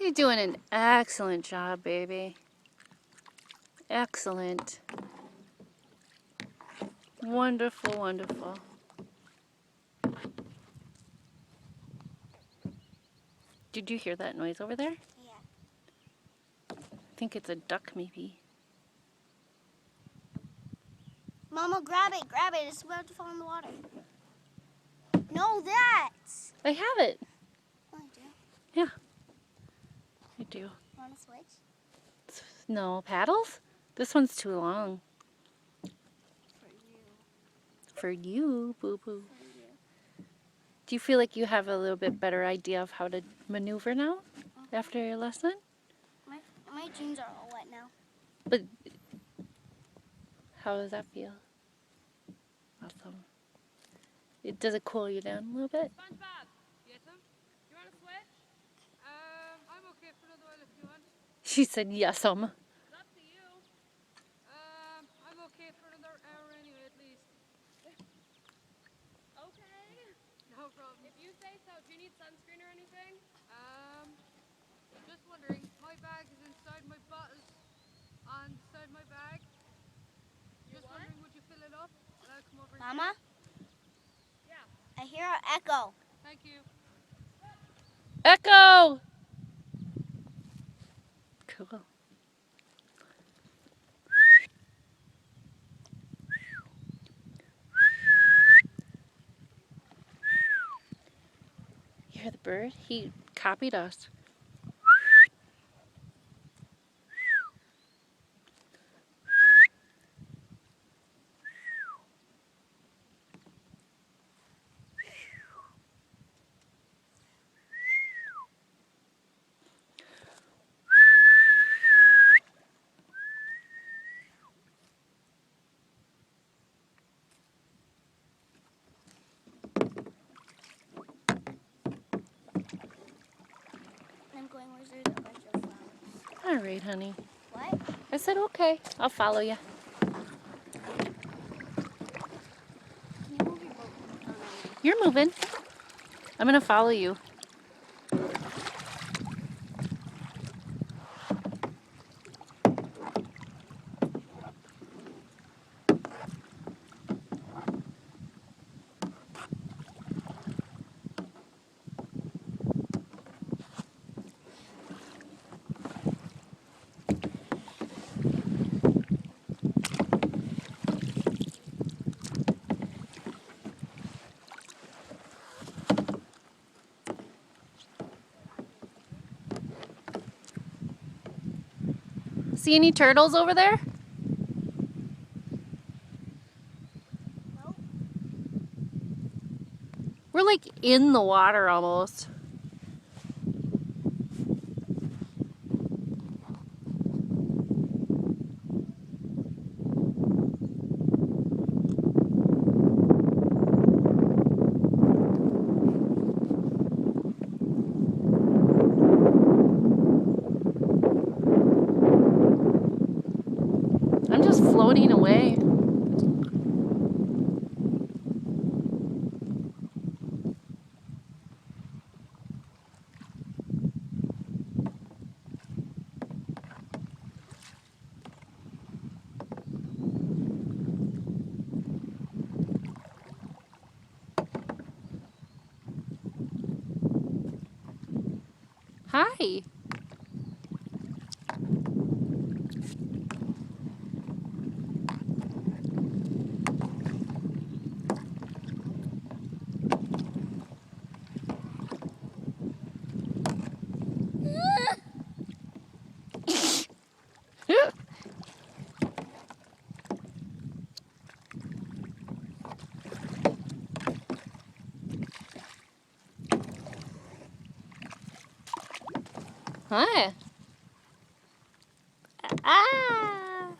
You're doing an excellent job, baby. Excellent. Wonderful, wonderful. Did you hear that noise over there? Yeah. I think it's a duck, maybe. Mama, grab it, it's about to fall in the water. No, that! I have it. Oh, I do. Yeah, I do. Want to switch? No, paddles? This one's too long. For you. For you, boo-boo. For you. Do you feel like you have a little bit better idea of how to maneuver now after your lesson? My jeans are all wet now. But how does that feel? Awesome. Does it cool you down a little bit? SpongeBob, yes, you want to switch? I'm okay for another while if you want. She said yes, It's up to you. I'm okay for another hour anyway, at least. Okay. No problem. If you say so, do you need sunscreen or anything? Just wondering. My bag is inside my bottles on the side of my bag. Just wondering, would you fill it up? And I'll come over and Mama? Yeah. I hear an echo. Thank you. Echo! Cool. You hear the bird? He copied us. I'm going where there's a bunch of flowers. All right, honey. What? I said okay. I'll follow you. Can you move your boat? Oh, no. You're moving. I'm going to follow you. See any turtles over there? Nope. We're like in the water almost. I'm just floating away. Hi. Hi. Ah.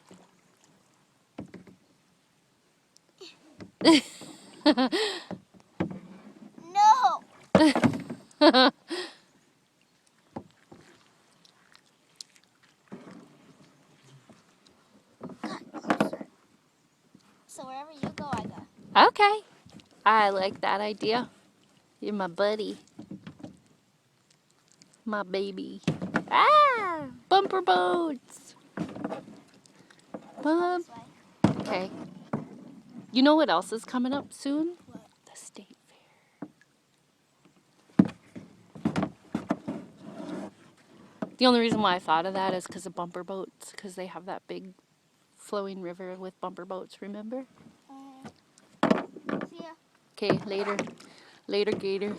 No! So wherever you go, I go. Okay. I like that idea. You're my buddy. My baby. Ah! Bumper boats! Bump. This way. Okay. You know what else is coming up soon? What? The state fair. The only reason why I thought of that is because of bumper boats, because they have that big flowing river with bumper boats, remember? See ya. Okay, later. Later, Gator.